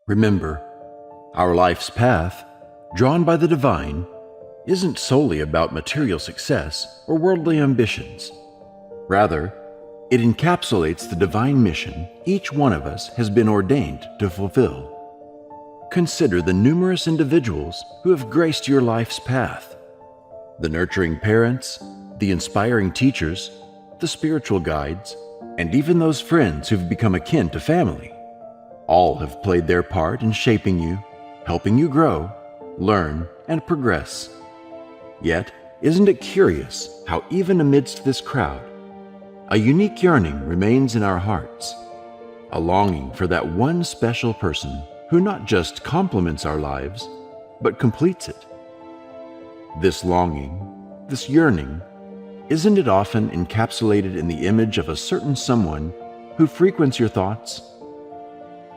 Remember, our life's path, drawn by the divine, isn't solely about material success or worldly ambitions. Rather, it encapsulates the divine mission each one of us has been ordained to fulfill. Consider the numerous individuals who have graced your life's path. The nurturing parents, the inspiring teachers, the spiritual guides, and even those friends who've become akin to family. All have played their part in shaping you, helping you grow, learn, and progress. Yet, isn't it curious how even amidst this crowd, a unique yearning remains in our hearts, a longing for that one special person who not just complements our lives, but completes it. This longing, this yearning, isn't it often encapsulated in the image of a certain someone who frequents your thoughts?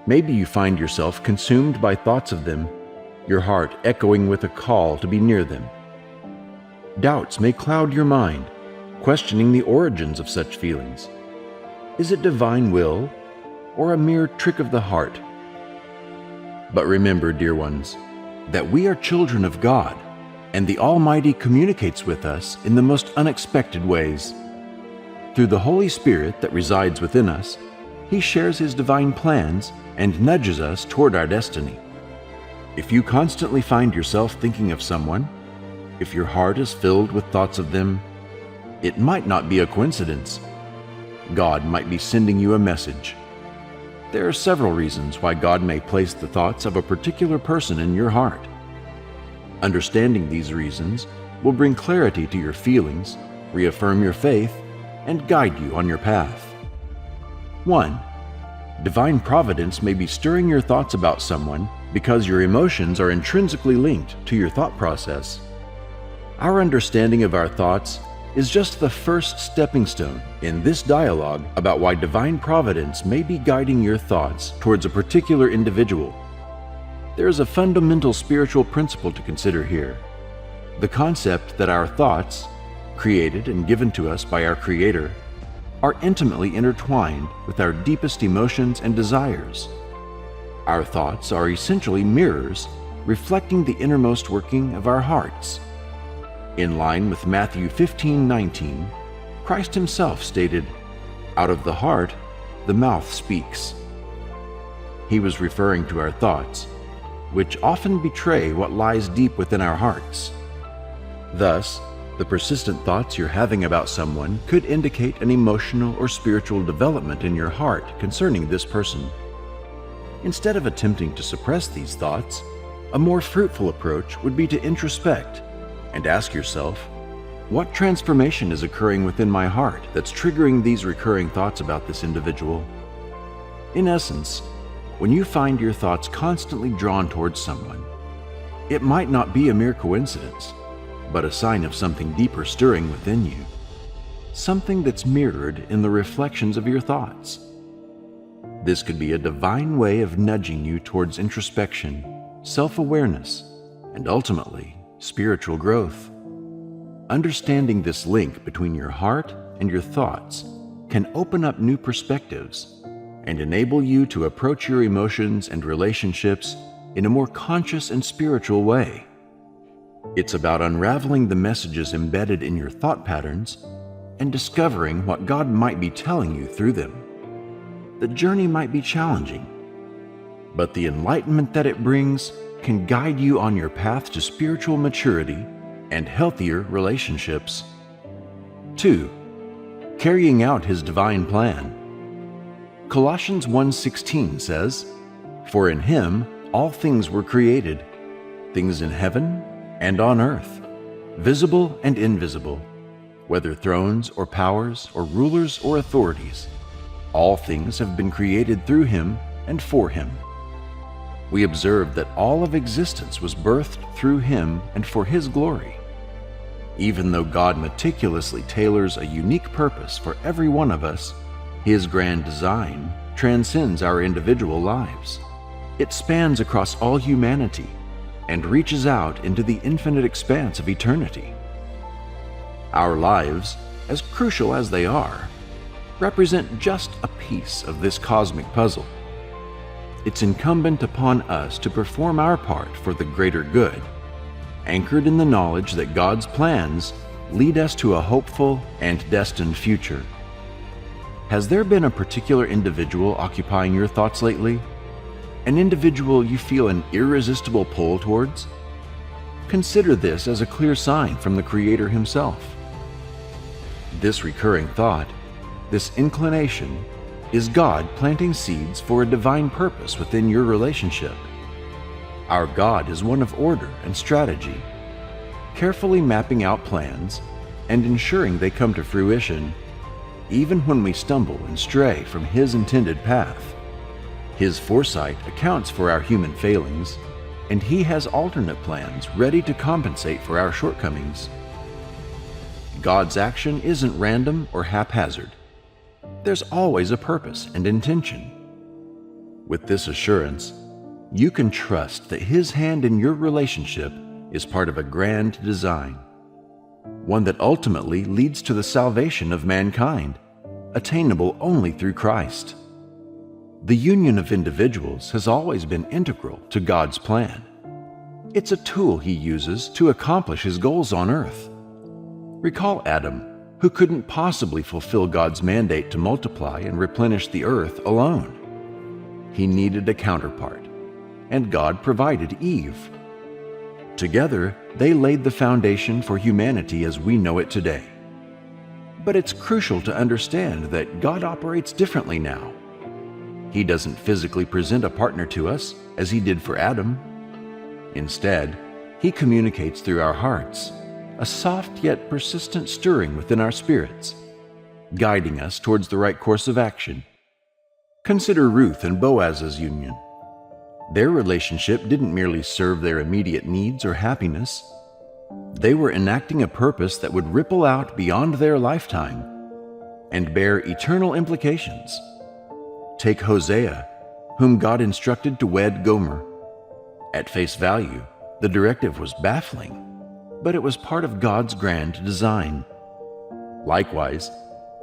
Maybe you find yourself consumed by thoughts of them, your heart echoing with a call to be near them. Doubts may cloud your mind, questioning the origins of such feelings. Is it divine will or a mere trick of the heart? But remember, dear ones, that we are children of God, and the Almighty communicates with us in the most unexpected ways. Through the Holy Spirit that resides within us, He shares His divine plans and nudges us toward our destiny. If you constantly find yourself thinking of someone, if your heart is filled with thoughts of them, it might not be a coincidence. God might be sending you a message. There are several reasons why God may place the thoughts of a particular person in your heart. Understanding these reasons will bring clarity to your feelings, reaffirm your faith, and guide you on your path. 1. Divine providence may be stirring your thoughts about someone because your emotions are intrinsically linked to your thought process. Our understanding of our thoughts is just the first stepping stone in this dialogue about why divine providence may be guiding your thoughts towards a particular individual. There is a fundamental spiritual principle to consider here: the concept that our thoughts, created and given to us by our Creator, are intimately intertwined with our deepest emotions and desires. Our thoughts are essentially mirrors reflecting the innermost working of our hearts. In line with Matthew 15:19, Christ Himself stated, "Out of the heart, the mouth speaks." He was referring to our thoughts, which often betray what lies deep within our hearts. Thus, the persistent thoughts you're having about someone could indicate an emotional or spiritual development in your heart concerning this person. Instead of attempting to suppress these thoughts, a more fruitful approach would be to introspect and ask yourself, what transformation is occurring within my heart that's triggering these recurring thoughts about this individual? In essence, when you find your thoughts constantly drawn towards someone, it might not be a mere coincidence, but a sign of something deeper stirring within you, something that's mirrored in the reflections of your thoughts. This could be a divine way of nudging you towards introspection, self-awareness, and ultimately, spiritual growth. Understanding this link between your heart and your thoughts can open up new perspectives and enable you to approach your emotions and relationships in a more conscious and spiritual way. It's about unraveling the messages embedded in your thought patterns and discovering what God might be telling you through them. The journey might be challenging, but the enlightenment that it brings can guide you on your path to spiritual maturity and healthier relationships. 2. Carrying out His divine plan. Colossians 1:16 says, "For in Him all things were created, things in heaven and on earth, visible and invisible, whether thrones or powers or rulers or authorities. All things have been created through Him and for Him." We observe that all of existence was birthed through Him and for His glory. Even though God meticulously tailors a unique purpose for every one of us, His grand design transcends our individual lives. It spans across all humanity and reaches out into the infinite expanse of eternity. Our lives, as crucial as they are, represent just a piece of this cosmic puzzle. it's incumbent upon us to perform our part for the greater good, anchored in the knowledge that God's plans lead us to a hopeful and destined future. Has there been a particular individual occupying your thoughts lately? An individual you feel an irresistible pull towards? Consider this as a clear sign from the Creator Himself. This recurring thought, this inclination, is God planting seeds for a divine purpose within your relationship. Our God is one of order and strategy, carefully mapping out plans and ensuring they come to fruition, even when we stumble and stray from His intended path. His foresight accounts for our human failings, and He has alternate plans ready to compensate for our shortcomings. God's action isn't random or haphazard. There's always a purpose and intention. With this assurance, you can trust that His hand in your relationship is part of a grand design, one that ultimately leads to the salvation of mankind, attainable only through Christ. The union of individuals has always been integral to God's plan. It's a tool He uses to accomplish His goals on earth. Recall Adam, who couldn't possibly fulfill God's mandate to multiply and replenish the earth alone. He needed a counterpart, and God provided Eve. Together, they laid the foundation for humanity as we know it today. But it's crucial to understand that God operates differently now. He doesn't physically present a partner to us as He did for Adam. Instead, He communicates through our hearts, a soft yet persistent stirring within our spirits, guiding us towards the right course of action. Consider Ruth and Boaz's union. Their relationship didn't merely serve their immediate needs or happiness. They were enacting a purpose that would ripple out beyond their lifetime and bear eternal implications. Take Hosea, whom God instructed to wed Gomer. At face value, the directive was baffling, but it was part of God's grand design. Likewise,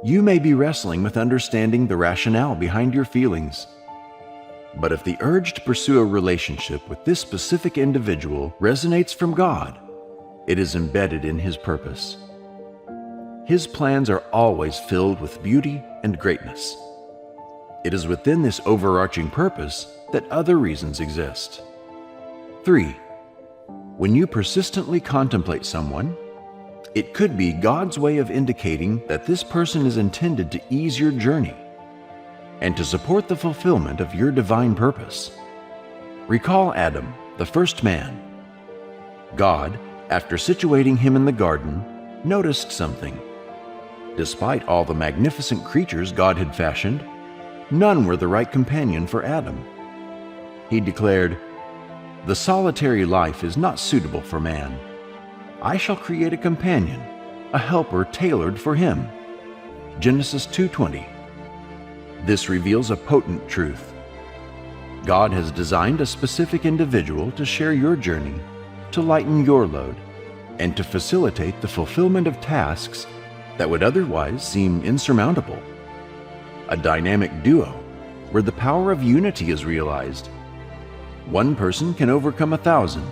you may be wrestling with understanding the rationale behind your feelings. But if the urge to pursue a relationship with this specific individual resonates from God, it is embedded in His purpose. His plans are always filled with beauty and greatness. It is within this overarching purpose that other reasons exist. 3. When you persistently contemplate someone, it could be God's way of indicating that this person is intended to ease your journey and to support the fulfillment of your divine purpose. Recall Adam, the first man. God, after situating him in the garden, noticed something. Despite all the magnificent creatures God had fashioned, none were the right companion for Adam. He declared, "The solitary life is not suitable for man. I shall create a companion, a helper tailored for him." Genesis 2:20. This reveals a potent truth. God has designed a specific individual to share your journey, to lighten your load, and to facilitate the fulfillment of tasks that would otherwise seem insurmountable. A dynamic duo where the power of unity is realized. One person can overcome 1,000,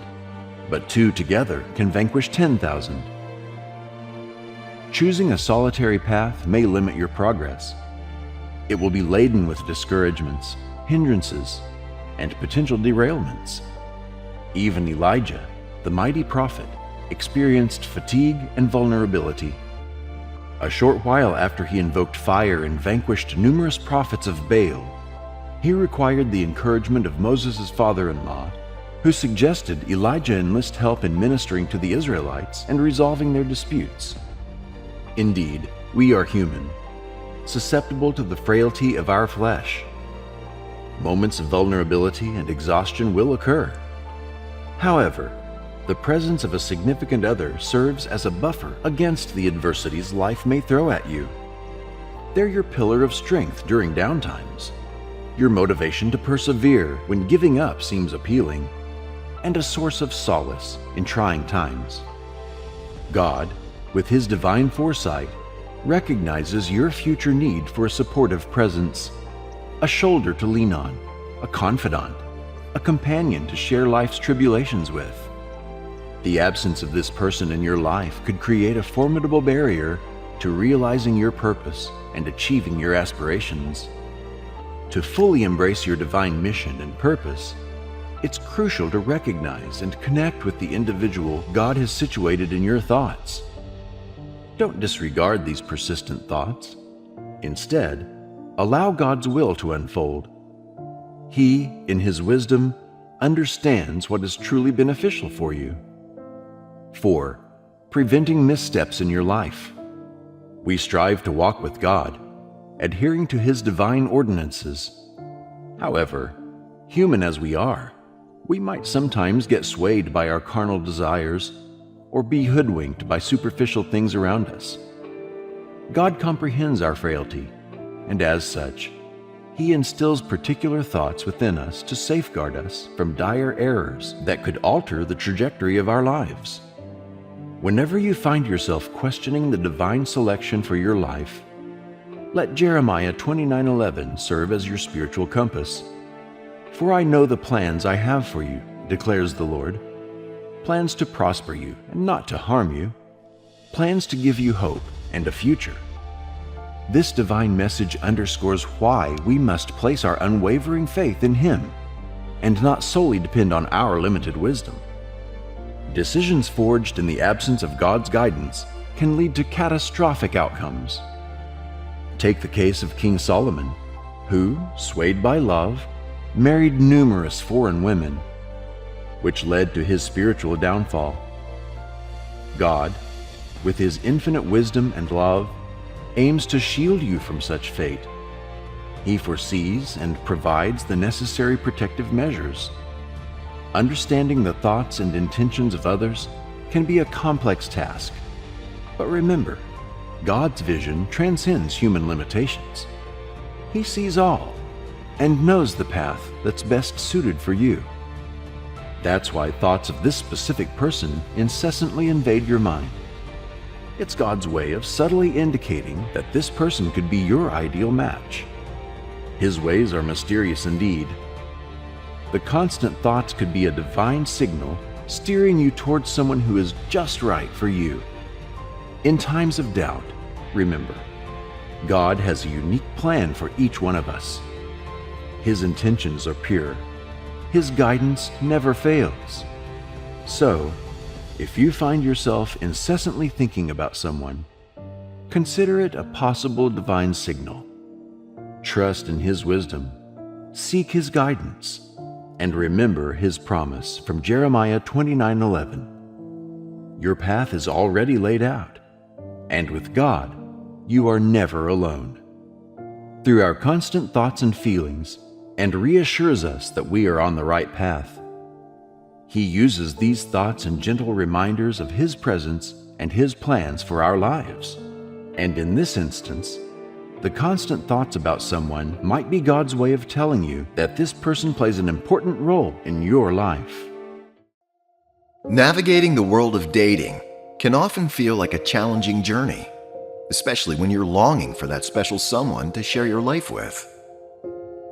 but two together can vanquish 10,000. Choosing a solitary path may limit your progress. It will be laden with discouragements, hindrances, and potential derailments. Even Elijah, the mighty prophet, experienced fatigue and vulnerability. A short while after he invoked fire and vanquished numerous prophets of Baal, he required the encouragement of Moses' father-in-law, who suggested Elijah enlist help in ministering to the Israelites and resolving their disputes. Indeed, we are human, susceptible to the frailty of our flesh. Moments of vulnerability and exhaustion will occur. However, the presence of a significant other serves as a buffer against the adversities life may throw at you. They're your pillar of strength during downtimes, your motivation to persevere when giving up seems appealing, and a source of solace in trying times. God, with His divine foresight, recognizes your future need for a supportive presence, a shoulder to lean on, a confidant, a companion to share life's tribulations with. The absence of this person in your life could create a formidable barrier to realizing your purpose and achieving your aspirations. To fully embrace your divine mission and purpose, it's crucial to recognize and connect with the individual God has situated in your thoughts. Don't disregard these persistent thoughts. Instead, allow God's will to unfold. He, in His wisdom, understands what is truly beneficial for you. 4. Preventing missteps in your life. We strive to walk with God, adhering to His divine ordinances. However, human as we are, we might sometimes get swayed by our carnal desires or be hoodwinked by superficial things around us. God comprehends our frailty, and as such, He instills particular thoughts within us to safeguard us from dire errors that could alter the trajectory of our lives. Whenever you find yourself questioning the divine selection for your life, let Jeremiah 29:11 serve as your spiritual compass. For I know the plans I have for you, declares the Lord, plans to prosper you and not to harm you, plans to give you hope and a future. This divine message underscores why we must place our unwavering faith in Him and not solely depend on our limited wisdom. Decisions forged in the absence of God's guidance can lead to catastrophic outcomes. Take the case of King Solomon, who, swayed by love, married numerous foreign women, which led to his spiritual downfall. God, with His infinite wisdom and love, aims to shield you from such fate. He foresees and provides the necessary protective measures. Understanding the thoughts and intentions of others can be a complex task, but remember, God's vision transcends human limitations. He sees all and knows the path that's best suited for you. That's why thoughts of this specific person incessantly invade your mind. It's God's way of subtly indicating that this person could be your ideal match. His ways are mysterious indeed. The constant thoughts could be a divine signal steering you towards someone who is just right for you. In times of doubt, remember, God has a unique plan for each one of us. His intentions are pure. His guidance never fails. So, if you find yourself incessantly thinking about someone, consider it a possible divine signal. Trust in His wisdom, seek His guidance, and remember His promise from Jeremiah 29:11. Your path is already laid out, and with God, you are never alone. Through our constant thoughts and feelings, and reassures us that we are on the right path. He uses these thoughts and gentle reminders of His presence and His plans for our lives. And in this instance, the constant thoughts about someone might be God's way of telling you that this person plays an important role in your life. Navigating the world of dating can often feel like a challenging journey, especially when you're longing for that special someone to share your life with.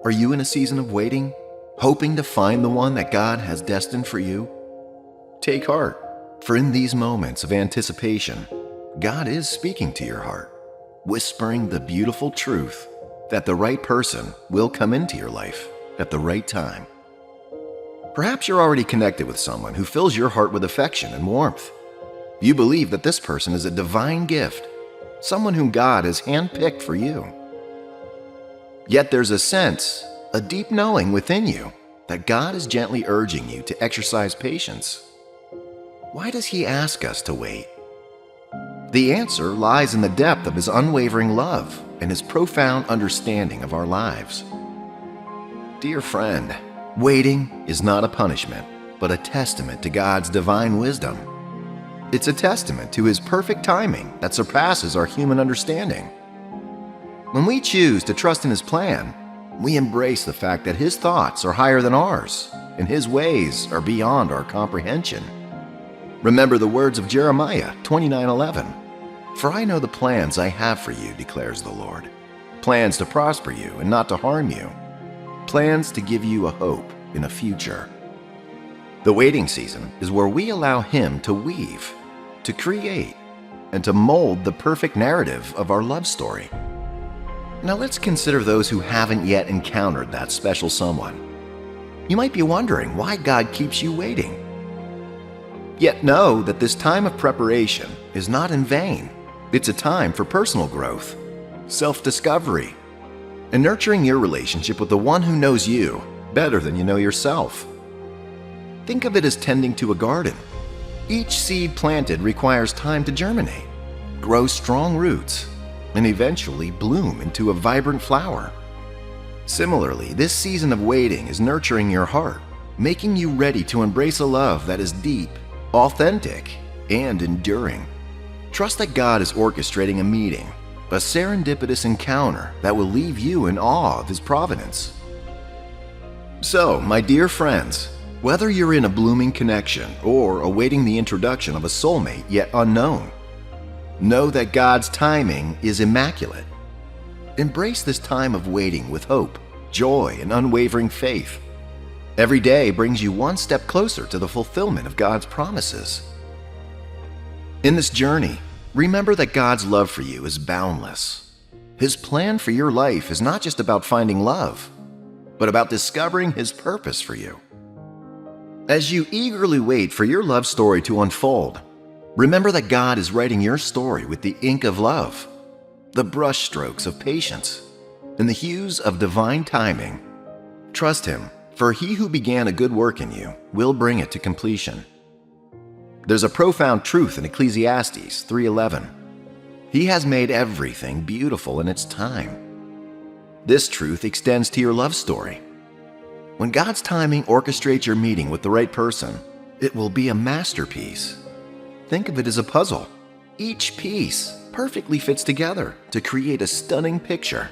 Are you in a season of waiting, hoping to find the one that God has destined for you? Take heart, for in these moments of anticipation, God is speaking to your heart, whispering the beautiful truth that the right person will come into your life at the right time. Perhaps you're already connected with someone who fills your heart with affection and warmth. You believe that this person is a divine gift, someone whom God has handpicked for you. Yet there's a sense, a deep knowing within you that God is gently urging you to exercise patience. Why does He ask us to wait? The answer lies in the depth of His unwavering love and His profound understanding of our lives. Dear friend, waiting is not a punishment, but a testament to God's divine wisdom. It's a testament to His perfect timing that surpasses our human understanding. When we choose to trust in His plan, we embrace the fact that His thoughts are higher than ours, and His ways are beyond our comprehension. Remember the words of Jeremiah 29:11. For I know the plans I have for you, declares the Lord. Plans to prosper you and not to harm you. plans to give you a hope in a future. The waiting season is where we allow Him to weave, to create, and to mold the perfect narrative of our love story. Now let's consider those who haven't yet encountered that special someone. You might be wondering why God keeps you waiting. Yet know that this time of preparation is not in vain. It's a time for personal growth, self-discovery, and nurturing your relationship with the one who knows you better than you know yourself. Think of it as tending to a garden. Each seed planted requires time to germinate, grow strong roots, and eventually bloom into a vibrant flower. Similarly, this season of waiting is nurturing your heart, making you ready to embrace a love that is deep, authentic, and enduring. Trust that God is orchestrating a meeting, a serendipitous encounter that will leave you in awe of His providence. So, my dear friends, whether you're in a blooming connection or awaiting the introduction of a soulmate yet unknown, know that God's timing is immaculate. Embrace this time of waiting with hope, joy, and unwavering faith. Every day brings you one step closer to the fulfillment of God's promises. In this journey, remember that God's love for you is boundless. His plan for your life is not just about finding love, but about discovering His purpose for you. As you eagerly wait for your love story to unfold, remember that God is writing your story with the ink of love, the brushstrokes of patience, and the hues of divine timing. Trust Him, for He who began a good work in you will bring it to completion. There's a profound truth in Ecclesiastes 3:11. He has made everything beautiful in its time. This truth extends to your love story. When God's timing orchestrates your meeting with the right person, it will be a masterpiece. Think of it as a puzzle. Each piece perfectly fits together to create a stunning picture.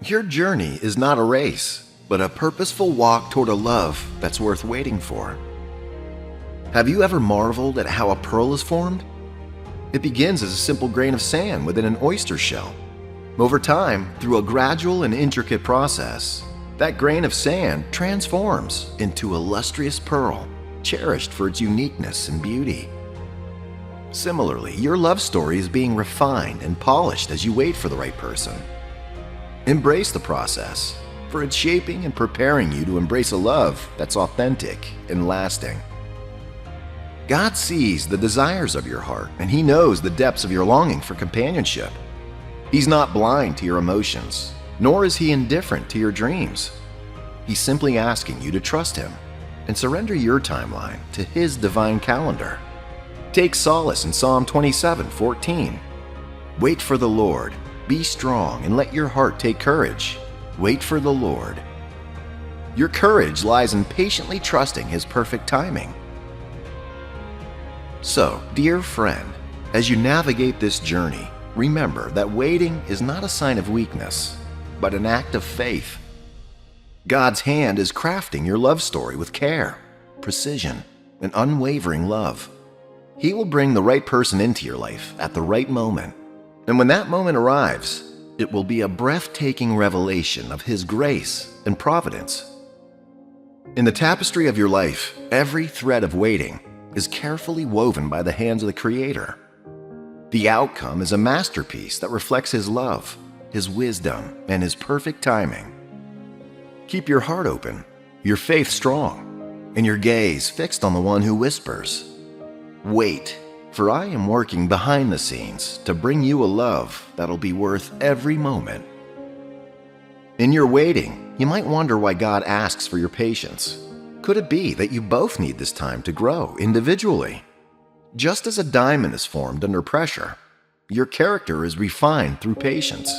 Your journey is not a race, but a purposeful walk toward a love that's worth waiting for. Have you ever marveled at how a pearl is formed? It begins as a simple grain of sand within an oyster shell. Over time, through a gradual and intricate process, that grain of sand transforms into a lustrous pearl, cherished for its uniqueness and beauty. Similarly, your love story is being refined and polished as you wait for the right person. Embrace the process, for it's shaping and preparing you to embrace a love that's authentic and lasting. God sees the desires of your heart, and He knows the depths of your longing for companionship. He's not blind to your emotions, nor is He indifferent to your dreams. He's simply asking you to trust Him and surrender your timeline to His divine calendar. Take solace in Psalm 27:14. Wait for the Lord, be strong, and let your heart take courage. Wait for the Lord. Your courage lies in patiently trusting His perfect timing. So, dear friend, as you navigate this journey, remember that waiting is not a sign of weakness, but an act of faith. God's hand is crafting your love story with care, precision, and unwavering love. He will bring the right person into your life at the right moment. And when that moment arrives, it will be a breathtaking revelation of His grace and providence. In the tapestry of your life, every thread of waiting is carefully woven by the hands of the Creator. The outcome is a masterpiece that reflects His love, His wisdom, and His perfect timing. Keep your heart open, your faith strong, and your gaze fixed on the one who whispers, "Wait, for I am working behind the scenes to bring you a love that'll be worth every moment." In your waiting, you might wonder why God asks for your patience. Could it be that you both need this time to grow individually? Just as a diamond is formed under pressure, your character is refined through patience.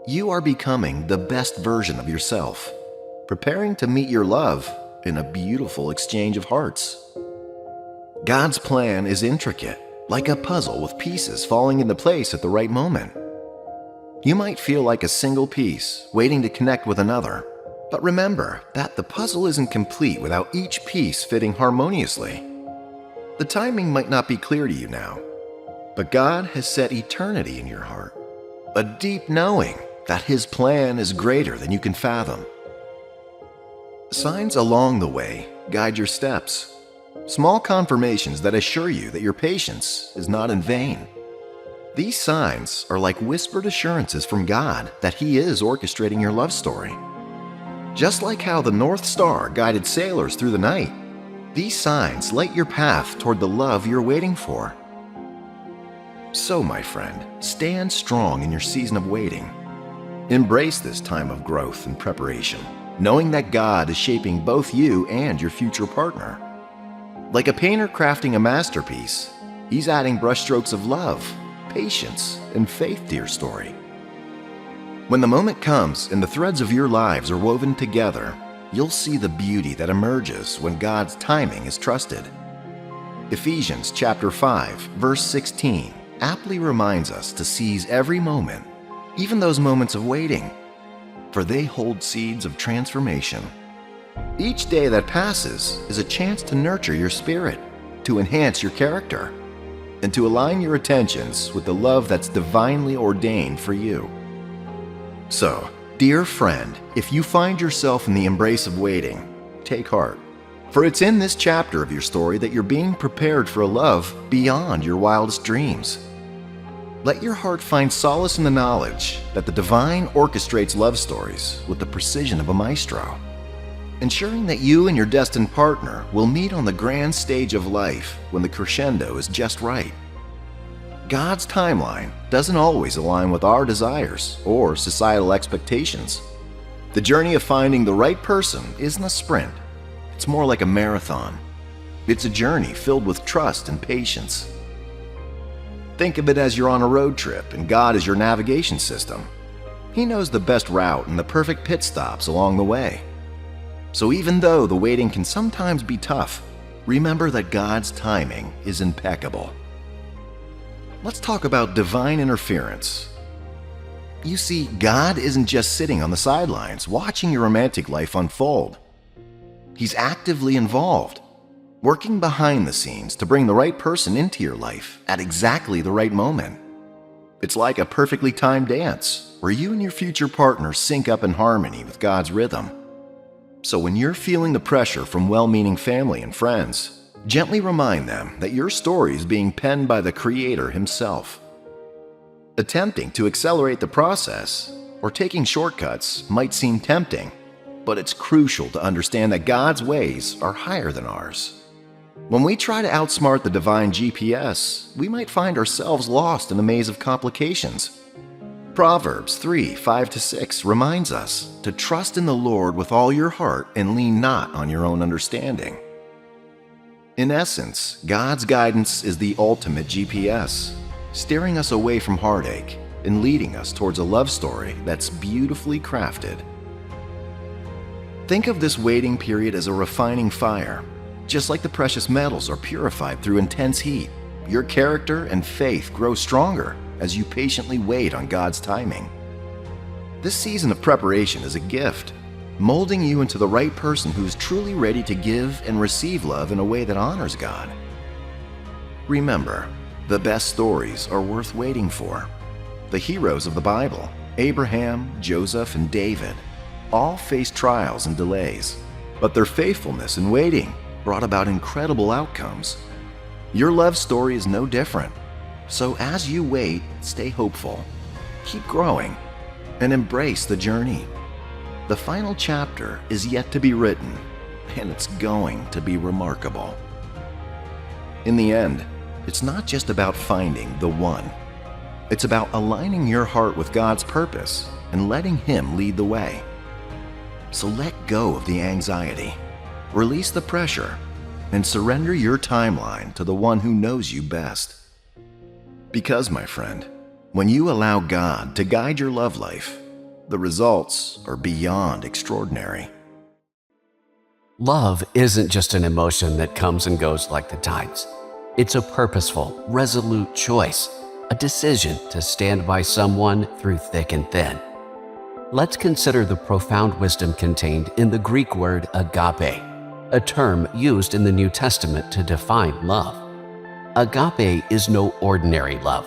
You are becoming the best version of yourself, preparing to meet your love in a beautiful exchange of hearts. God's plan is intricate, like a puzzle with pieces falling into place at the right moment. You might feel like a single piece waiting to connect with another, but remember that the puzzle isn't complete without each piece fitting harmoniously. The timing might not be clear to you now, but God has set eternity in your heart, a deep knowing that His plan is greater than you can fathom. Signs along the way guide your steps, small confirmations that assure you that your patience is not in vain. These signs are like whispered assurances from God that He is orchestrating your love story. Just like how the North Star guided sailors through the night, these signs light your path toward the love you're waiting for. So, my friend, stand strong in your season of waiting. Embrace this time of growth and preparation, knowing that God is shaping both you and your future partner. Like a painter crafting a masterpiece, He's adding brushstrokes of love, patience, and faith to your story. When the moment comes and the threads of your lives are woven together, you'll see the beauty that emerges when God's timing is trusted. Ephesians chapter 5, verse 16 aptly reminds us to seize every moment, even those moments of waiting, for they hold seeds of transformation. Each day that passes is a chance to nurture your spirit, to enhance your character, and to align your attentions with the love that's divinely ordained for you. So, dear friend, if you find yourself in the embrace of waiting, take heart, for it's in this chapter of your story that you're being prepared for a love beyond your wildest dreams. Let your heart find solace in the knowledge that the divine orchestrates love stories with the precision of a maestro, ensuring that you and your destined partner will meet on the grand stage of life when the crescendo is just right. God's timeline doesn't always align with our desires or societal expectations. The journey of finding the right person isn't a sprint. It's more like a marathon. It's a journey filled with trust and patience. Think of it as you're on a road trip and God is your navigation system. He knows the best route and the perfect pit stops along the way. So even though the waiting can sometimes be tough, remember that God's timing is impeccable. Let's talk about divine interference. You see, God isn't just sitting on the sidelines watching your romantic life unfold. He's actively involved, working behind the scenes to bring the right person into your life at exactly the right moment. It's like a perfectly timed dance where you and your future partner sync up in harmony with God's rhythm. So when you're feeling the pressure from well-meaning family and friends, gently remind them that your story is being penned by the Creator Himself. Attempting to accelerate the process or taking shortcuts might seem tempting, but it's crucial to understand that God's ways are higher than ours. When we try to outsmart the divine GPS, we might find ourselves lost in a maze of complications. Proverbs 3:5-6 reminds us to trust in the Lord with all your heart and lean not on your own understanding. In essence, God's guidance is the ultimate GPS, steering us away from heartache and leading us towards a love story that's beautifully crafted. Think of this waiting period as a refining fire. Just like the precious metals are purified through intense heat, your character and faith grow stronger as you patiently wait on God's timing. This season of preparation is a gift, molding you into the right person who is truly ready to give and receive love in a way that honors God. Remember, the best stories are worth waiting for. The heroes of the Bible, Abraham, Joseph, and David, all faced trials and delays, but their faithfulness in waiting brought about incredible outcomes. Your love story is no different. So as you wait, stay hopeful, keep growing, and embrace the journey. The final chapter is yet to be written, and it's going to be remarkable. In the end, it's not just about finding the one. It's about aligning your heart with God's purpose and letting Him lead the way. So let go of the anxiety, release the pressure, and surrender your timeline to the one who knows you best. Because, my friend, when you allow God to guide your love life, the results are beyond extraordinary. Love isn't just an emotion that comes and goes like the tides. It's a purposeful, resolute choice, a decision to stand by someone through thick and thin. Let's consider the profound wisdom contained in the Greek word agape, a term used in the New Testament to define love. Agape is no ordinary love.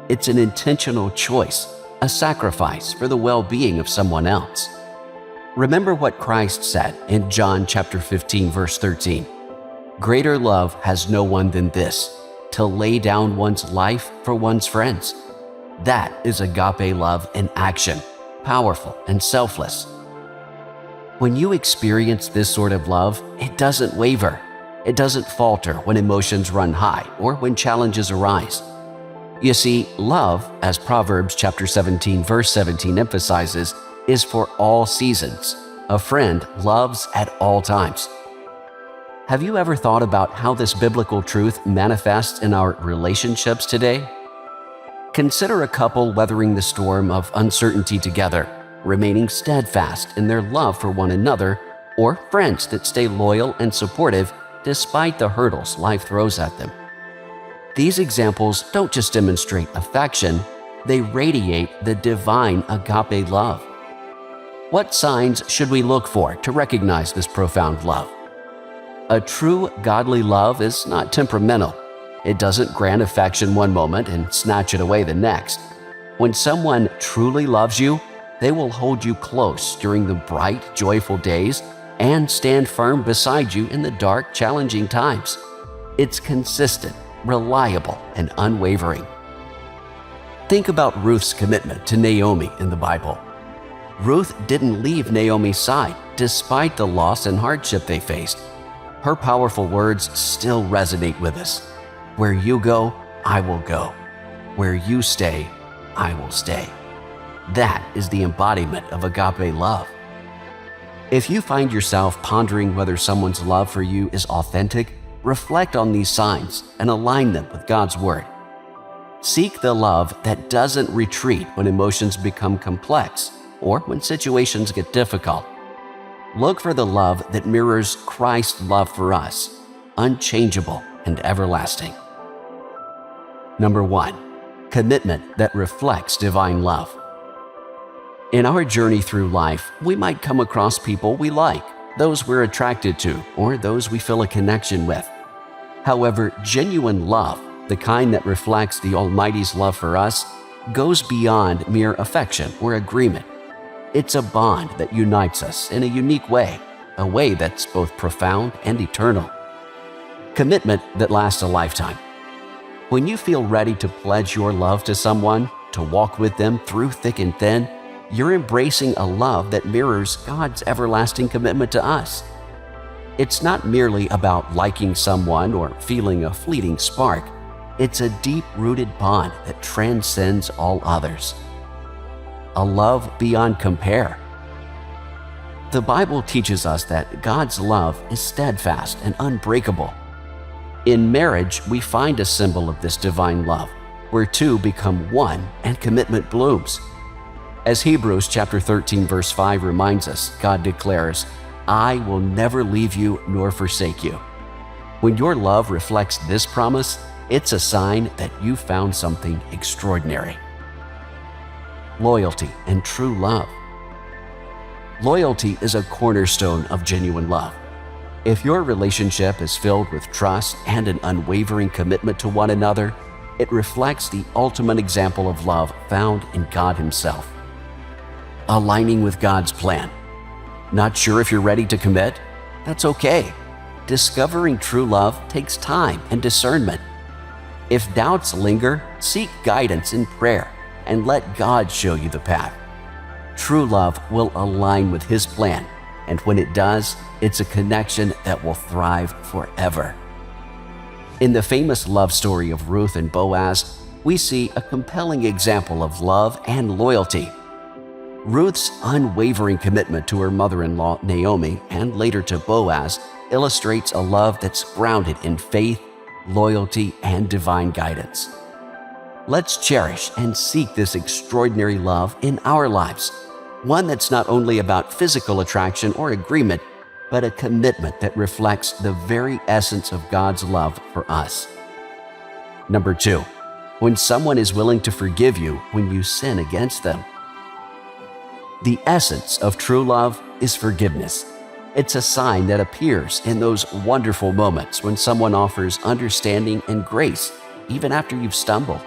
It's an intentional choice, a sacrifice for the well-being of someone else. Remember what Christ said in John chapter 15, verse 13. Greater love has no one than this, to lay down one's life for one's friends. That is agape love in action, powerful and selfless. When you experience this sort of love, it doesn't waver. It doesn't falter when emotions run high or when challenges arise. You see, love, as Proverbs chapter 17, verse 17 emphasizes, is for all seasons. A friend loves at all times. Have you ever thought about how this biblical truth manifests in our relationships today? Consider a couple weathering the storm of uncertainty together, remaining steadfast in their love for one another, or friends that stay loyal and supportive despite the hurdles life throws at them. These examples don't just demonstrate affection, they radiate the divine agape love. What signs should we look for to recognize this profound love? A true godly love is not temperamental. It doesn't grant affection one moment and snatch it away the next. When someone truly loves you, they will hold you close during the bright, joyful days and stand firm beside you in the dark, challenging times. It's consistent, reliable, and unwavering. Think about Ruth's commitment to Naomi in the Bible. Ruth didn't leave Naomi's side despite the loss and hardship they faced. Her powerful words still resonate with us. Where you go, I will go. Where you stay, I will stay. That is the embodiment of agape love. If you find yourself pondering whether someone's love for you is authentic, reflect on these signs and align them with God's Word. Seek the love that doesn't retreat when emotions become complex or when situations get difficult. Look for the love that mirrors Christ's love for us, unchangeable and everlasting. Number 1, commitment that reflects divine love. In our journey through life, we might come across people we like, those we're attracted to, or those we feel a connection with. However, genuine love, the kind that reflects the Almighty's love for us, goes beyond mere affection or agreement. It's a bond that unites us in a unique way, a way that's both profound and eternal. Commitment that lasts a lifetime. When you feel ready to pledge your love to someone, to walk with them through thick and thin, you're embracing a love that mirrors God's everlasting commitment to us. It's not merely about liking someone or feeling a fleeting spark. It's a deep-rooted bond that transcends all others. A love beyond compare. The Bible teaches us that God's love is steadfast and unbreakable. In marriage, we find a symbol of this divine love, where two become one and commitment blooms. As Hebrews chapter 13 verse 5 reminds us, God declares, "I will never leave you nor forsake you." When your love reflects this promise, it's a sign that you found something extraordinary. Loyalty and true love. Loyalty is a cornerstone of genuine love. If your relationship is filled with trust and an unwavering commitment to one another, it reflects the ultimate example of love found in God Himself. Aligning with God's plan. Not sure if you're ready to commit? That's okay. Discovering true love takes time and discernment. If doubts linger, seek guidance in prayer and let God show you the path. True love will align with His plan, and when it does, it's a connection that will thrive forever. In the famous love story of Ruth and Boaz, we see a compelling example of love and loyalty. Ruth's unwavering commitment to her mother-in-law Naomi and later to Boaz illustrates a love that's grounded in faith, loyalty, and divine guidance. Let's cherish and seek this extraordinary love in our lives, one that's not only about physical attraction or agreement, but a commitment that reflects the very essence of God's love for us. Number 2, when someone is willing to forgive you when you sin against them. The essence of true love is forgiveness. It's a sign that appears in those wonderful moments when someone offers understanding and grace, even after you've stumbled.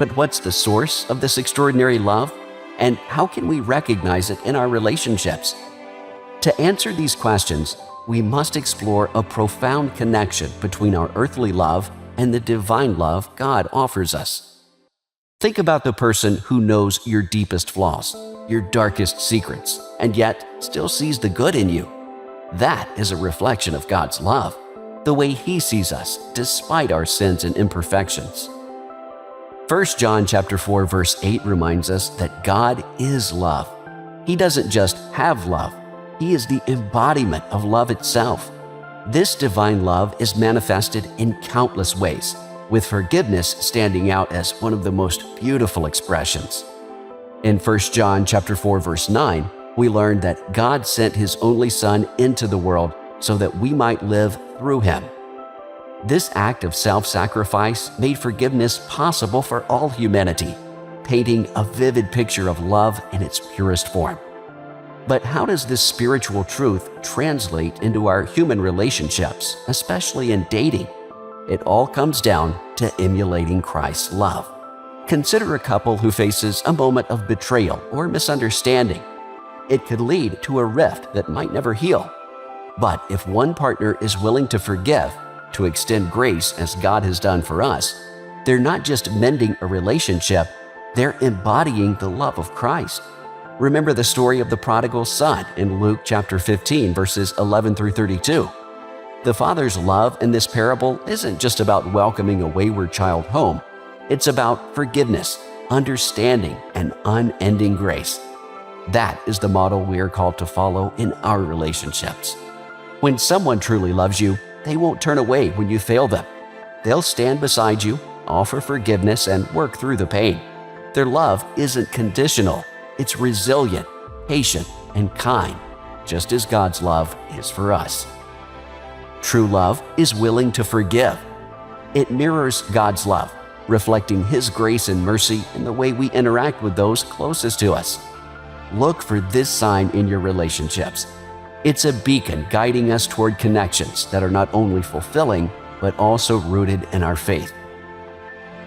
But what's the source of this extraordinary love? And how can we recognize it in our relationships? To answer these questions, we must explore a profound connection between our earthly love and the divine love God offers us. Think about the person who knows your deepest flaws, your darkest secrets, and yet still sees the good in you. That is a reflection of God's love, the way He sees us despite our sins and imperfections. 1 John chapter 4 verse 8 reminds us that God is love. He doesn't just have love, He is the embodiment of love itself. This divine love is manifested in countless ways, with forgiveness standing out as one of the most beautiful expressions. In 1 John chapter 4 verse 9, we learn that God sent His only Son into the world so that we might live through Him. This act of self-sacrifice made forgiveness possible for all humanity, painting a vivid picture of love in its purest form. But how does this spiritual truth translate into our human relationships, especially in dating? It all comes down to emulating Christ's love. Consider a couple who faces a moment of betrayal or misunderstanding. It could lead to a rift that might never heal. But if one partner is willing to forgive, to extend grace as God has done for us, they're not just mending a relationship, they're embodying the love of Christ. Remember the story of the prodigal son in Luke chapter 15, verses 11 through 32. The father's love in this parable isn't just about welcoming a wayward child home. It's about forgiveness, understanding, and unending grace. That is the model we are called to follow in our relationships. When someone truly loves you, they won't turn away when you fail them. They'll stand beside you, offer forgiveness, and work through the pain. Their love isn't conditional. It's resilient, patient, and kind, just as God's love is for us. True love is willing to forgive. It mirrors God's love, reflecting His grace and mercy in the way we interact with those closest to us. Look for this sign in your relationships. It's a beacon guiding us toward connections that are not only fulfilling, but also rooted in our faith.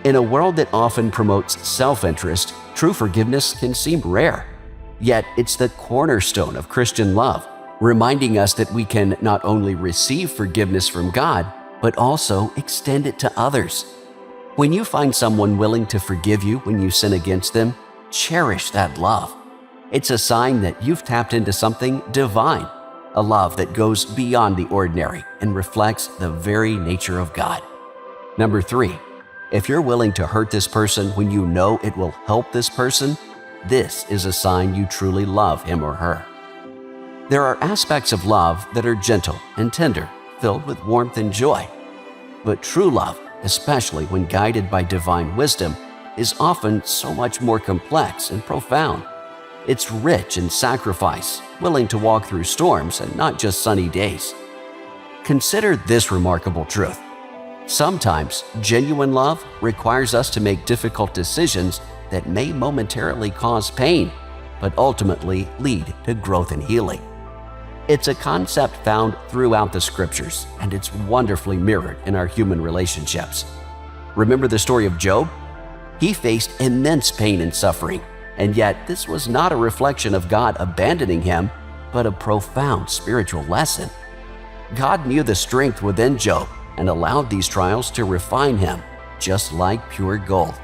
In a world that often promotes self-interest, true forgiveness can seem rare. Yet it's the cornerstone of Christian love, reminding us that we can not only receive forgiveness from God, but also extend it to others. When you find someone willing to forgive you when you sin against them, cherish that love. It's a sign that you've tapped into something divine, a love that goes beyond the ordinary and reflects the very nature of God. Number 3, if you're willing to hurt this person when you know it will help this person, this is a sign you truly love him or her. There are aspects of love that are gentle and tender, filled with warmth and joy. But true love, especially when guided by divine wisdom, is often so much more complex and profound. It's rich in sacrifice, willing to walk through storms and not just sunny days. Consider this remarkable truth. Sometimes genuine love requires us to make difficult decisions that may momentarily cause pain, but ultimately lead to growth and healing. It's a concept found throughout the scriptures, and it's wonderfully mirrored in our human relationships. Remember the story of Job? He faced immense pain and suffering, and yet this was not a reflection of God abandoning him, but a profound spiritual lesson. God knew the strength within Job and allowed these trials to refine him, just like pure gold.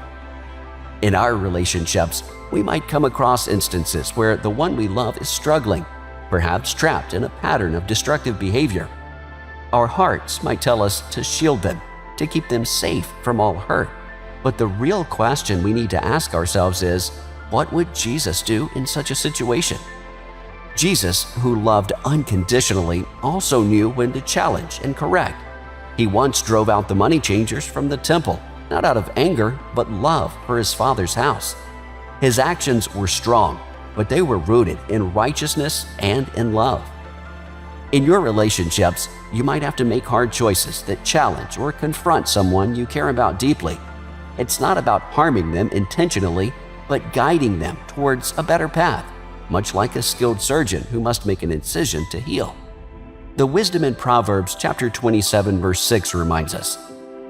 In our relationships, we might come across instances where the one we love is struggling, perhaps trapped in a pattern of destructive behavior. Our hearts might tell us to shield them, to keep them safe from all hurt. But the real question we need to ask ourselves is, what would Jesus do in such a situation? Jesus, who loved unconditionally, also knew when to challenge and correct. He once drove out the money changers from the temple, not out of anger, but love for his Father's house. His actions were strong, but they were rooted in righteousness and in love. In your relationships, you might have to make hard choices that challenge or confront someone you care about deeply. It's not about harming them intentionally, but guiding them towards a better path, much like a skilled surgeon who must make an incision to heal. The wisdom in Proverbs chapter 27 verse 6 reminds us,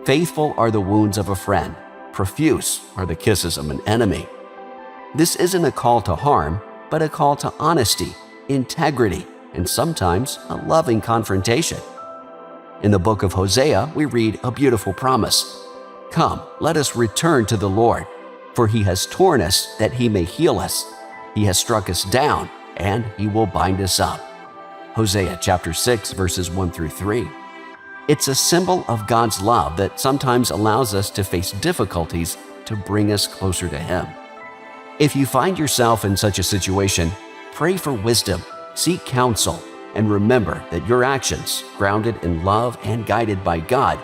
"Faithful are the wounds of a friend, Profuse are the kisses of an enemy. This isn't a call to harm, but a call to honesty, integrity, and sometimes a loving confrontation. In the book of Hosea, we read a beautiful promise. Come, let us return to the Lord, for he has torn us that he may heal us. He has struck us down, and he will bind us up. Hosea chapter 6, verses 1 through 3. It's a symbol of God's love that sometimes allows us to face difficulties to bring us closer to him. If you find yourself in such a situation, pray for wisdom, seek counsel, and remember that your actions, grounded in love and guided by God,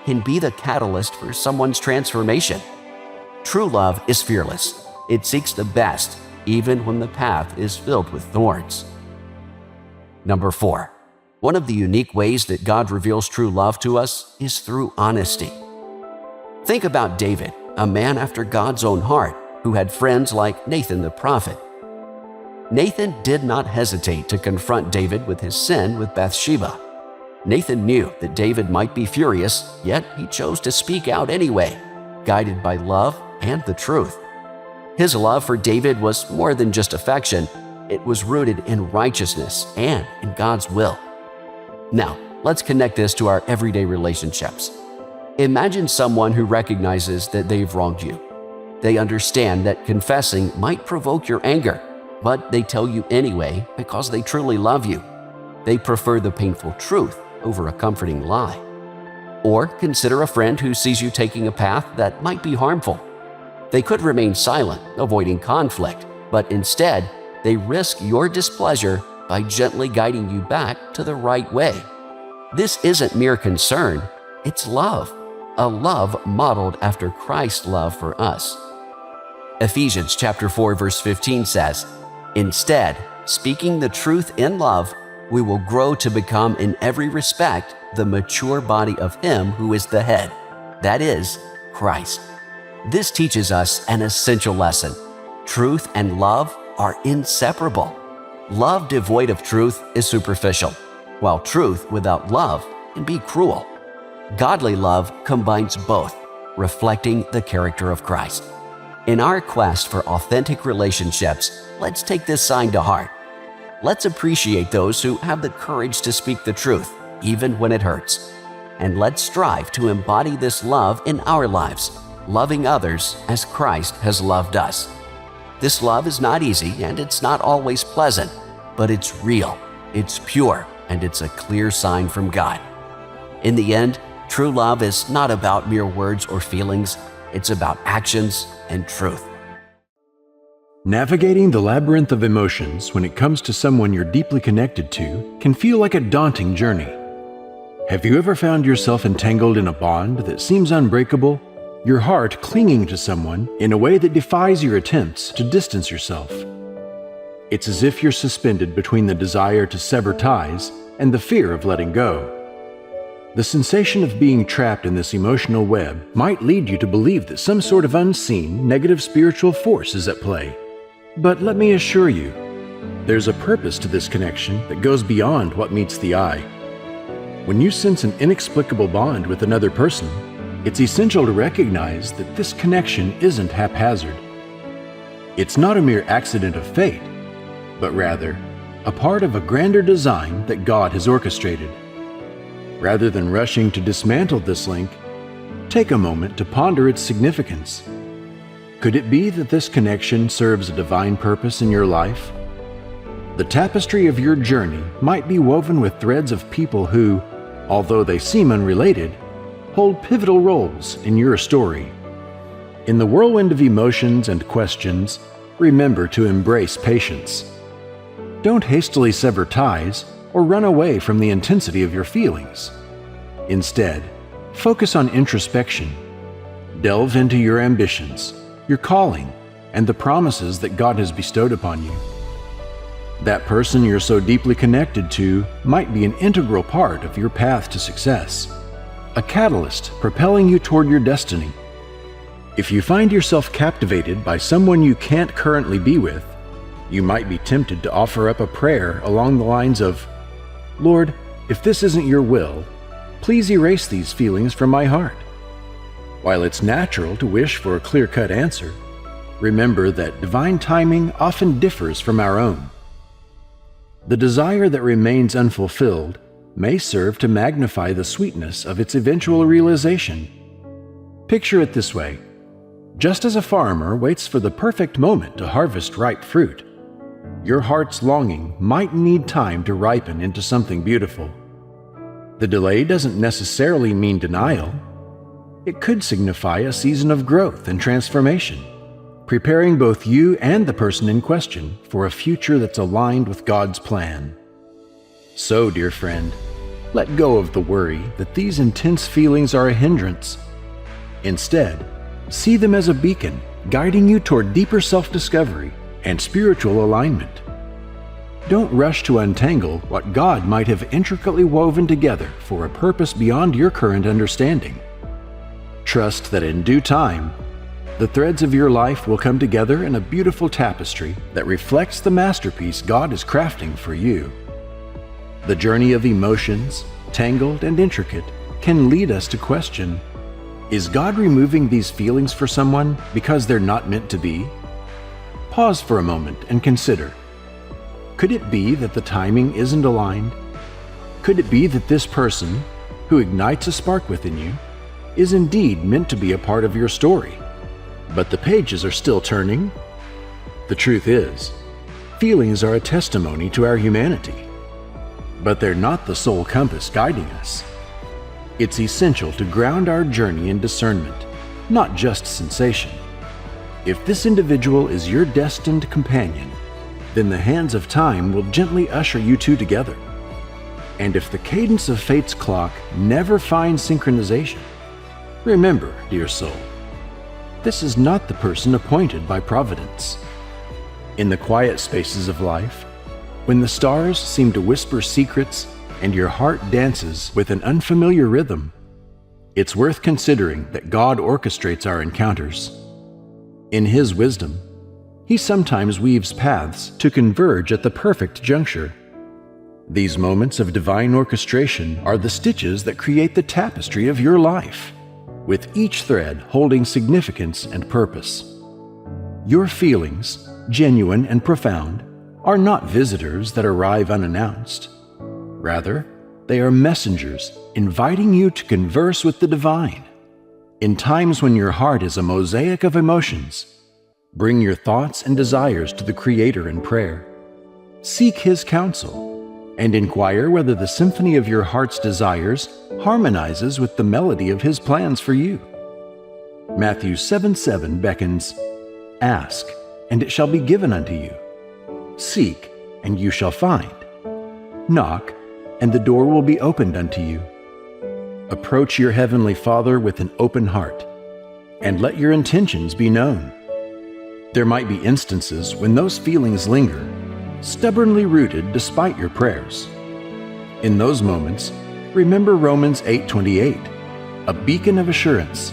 can be the catalyst for someone's transformation. True love is fearless. It seeks the best, even when the path is filled with thorns. Number 4. One of the unique ways that God reveals true love to us is through honesty. Think about David, a man after God's own heart, who had friends like Nathan the prophet. Nathan did not hesitate to confront David with his sin with Bathsheba. Nathan knew that David might be furious, yet he chose to speak out anyway, guided by love and the truth. His love for David was more than just affection. It was rooted in righteousness and in God's will. Now, let's connect this to our everyday relationships. Imagine someone who recognizes that they've wronged you. They understand that confessing might provoke your anger, but they tell you anyway because they truly love you. They prefer the painful truth over a comforting lie. Or consider a friend who sees you taking a path that might be harmful. They could remain silent, avoiding conflict, but instead, they risk your displeasure by gently guiding you back to the right way. This isn't mere concern, it's love, a love modeled after Christ's love for us. Ephesians chapter 4, verse 15 says, "Instead, speaking the truth in love, we will grow to become in every respect the mature body of Him who is the head, that is, Christ." This teaches us an essential lesson. Truth and love are inseparable. Love devoid of truth is superficial, while truth without love can be cruel. Godly love combines both, reflecting the character of Christ. In our quest for authentic relationships, let's take this sign to heart. Let's appreciate those who have the courage to speak the truth, even when it hurts. And let's strive to embody this love in our lives, loving others as Christ has loved us. This love is not easy and it's not always pleasant, but it's real, it's pure, and it's a clear sign from God. In the end, true love is not about mere words or feelings, it's about actions and truth. Navigating the labyrinth of emotions when it comes to someone you're deeply connected to can feel like a daunting journey. Have you ever found yourself entangled in a bond that seems unbreakable? Your heart clinging to someone in a way that defies your attempts to distance yourself. It's as if you're suspended between the desire to sever ties and the fear of letting go. The sensation of being trapped in this emotional web might lead you to believe that some sort of unseen, negative spiritual force is at play. But let me assure you, there's a purpose to this connection that goes beyond what meets the eye. When you sense an inexplicable bond with another person, it's essential to recognize that this connection isn't haphazard. It's not a mere accident of fate, but rather a part of a grander design that God has orchestrated. Rather than rushing to dismantle this link, take a moment to ponder its significance. Could it be that this connection serves a divine purpose in your life? The tapestry of your journey might be woven with threads of people who, although they seem unrelated, hold pivotal roles in your story. In the whirlwind of emotions and questions, remember to embrace patience. Don't hastily sever ties or run away from the intensity of your feelings. Instead, focus on introspection. Delve into your ambitions, your calling, and the promises that God has bestowed upon you. That person you're so deeply connected to might be an integral part of your path to success, a catalyst propelling you toward your destiny. If you find yourself captivated by someone you can't currently be with, you might be tempted to offer up a prayer along the lines of, "Lord, if this isn't your will, please erase these feelings from my heart." While it's natural to wish for a clear-cut answer, remember that divine timing often differs from our own. The desire that remains unfulfilled may serve to magnify the sweetness of its eventual realization. Picture it this way. Just as a farmer waits for the perfect moment to harvest ripe fruit, your heart's longing might need time to ripen into something beautiful. The delay doesn't necessarily mean denial. It could signify a season of growth and transformation, preparing both you and the person in question for a future that's aligned with God's plan. So, dear friend, let go of the worry that these intense feelings are a hindrance. Instead, see them as a beacon guiding you toward deeper self-discovery and spiritual alignment. Don't rush to untangle what God might have intricately woven together for a purpose beyond your current understanding. Trust that in due time, the threads of your life will come together in a beautiful tapestry that reflects the masterpiece God is crafting for you. The journey of emotions, tangled and intricate, can lead us to question, is God removing these feelings for someone because they're not meant to be? Pause for a moment and consider. Could it be that the timing isn't aligned? Could it be that this person, who ignites a spark within you, is indeed meant to be a part of your story, but the pages are still turning? The truth is, feelings are a testimony to our humanity, but they're not the sole compass guiding us. It's essential to ground our journey in discernment, not just sensation. If this individual is your destined companion, then the hands of time will gently usher you two together. And if the cadence of fate's clock never finds synchronization, remember, dear soul, this is not the person appointed by Providence. In the quiet spaces of life, when the stars seem to whisper secrets and your heart dances with an unfamiliar rhythm, it's worth considering that God orchestrates our encounters. In His wisdom, He sometimes weaves paths to converge at the perfect juncture. These moments of divine orchestration are the stitches that create the tapestry of your life, with each thread holding significance and purpose. Your feelings, genuine and profound, are not visitors that arrive unannounced. Rather, they are messengers inviting you to converse with the divine. In times when your heart is a mosaic of emotions, bring your thoughts and desires to the Creator in prayer. Seek His counsel and inquire whether the symphony of your heart's desires harmonizes with the melody of His plans for you. Matthew 7:7 beckons, "Ask, and it shall be given unto you. Seek, and you shall find. Knock, and the door will be opened unto you." Approach your Heavenly Father with an open heart, and let your intentions be known. There might be instances when those feelings linger, stubbornly rooted despite your prayers. In those moments, remember Romans 8:28, a beacon of assurance.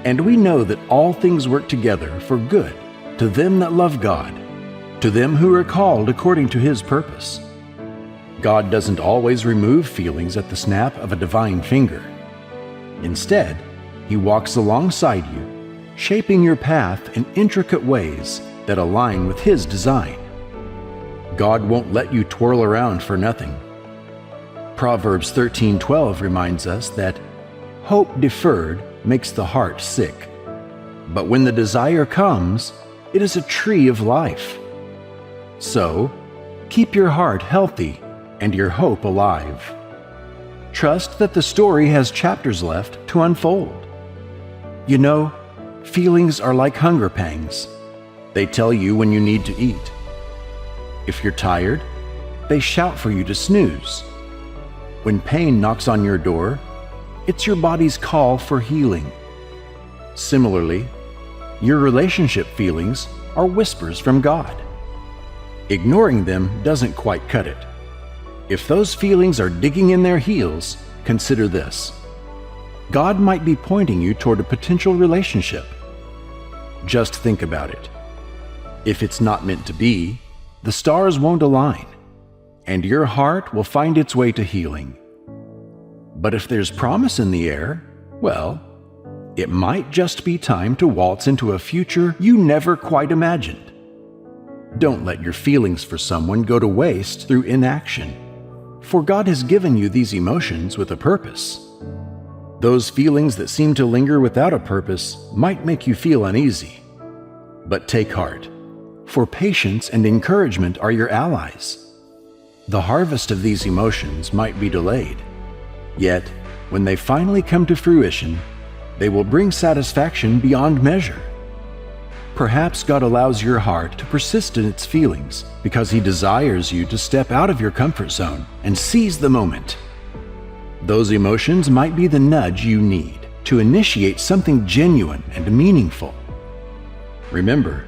"And we know that all things work together for good to them that love God, to them who are called according to His purpose." God doesn't always remove feelings at the snap of a divine finger. Instead, He walks alongside you, shaping your path in intricate ways that align with His design. God won't let you twirl around for nothing. Proverbs 13:12 reminds us that hope deferred makes the heart sick, but when the desire comes, it is a tree of life. So, keep your heart healthy and your hope alive. Trust that the story has chapters left to unfold. You know, feelings are like hunger pangs. They tell you when you need to eat. If you're tired, they shout for you to snooze. When pain knocks on your door, it's your body's call for healing. Similarly, your relationship feelings are whispers from God. Ignoring them doesn't quite cut it. If those feelings are digging in their heels, consider this. God might be pointing you toward a potential relationship. Just think about it. If it's not meant to be, the stars won't align, and your heart will find its way to healing. But if there's promise in the air, well, It might just be time to waltz into a future you never quite imagined. Don't let your feelings for someone go to waste through inaction, for God has given you these emotions with a purpose. Those feelings that seem to linger without a purpose might make you feel uneasy. But take heart, for patience and encouragement are your allies. The harvest of these emotions might be delayed, yet when they finally come to fruition, they will bring satisfaction beyond measure. Perhaps God allows your heart to persist in its feelings because He desires you to step out of your comfort zone and seize the moment. Those emotions might be the nudge you need to initiate something genuine and meaningful. Remember,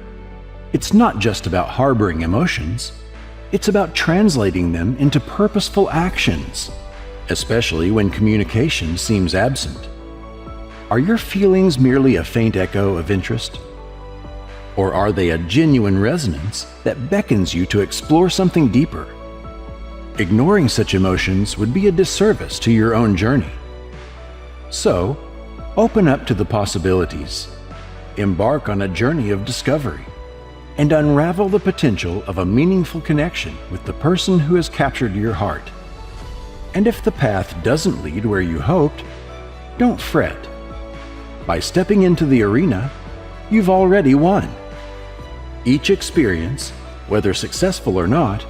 it's not just about harboring emotions, it's about translating them into purposeful actions, especially when communication seems absent. Are your feelings merely a faint echo of interest? Or are they a genuine resonance that beckons you to explore something deeper? Ignoring such emotions would be a disservice to your own journey. So, open up to the possibilities, embark on a journey of discovery, and unravel the potential of a meaningful connection with the person who has captured your heart. And if the path doesn't lead where you hoped, don't fret. By stepping into the arena, you've already won. Each experience, whether successful or not,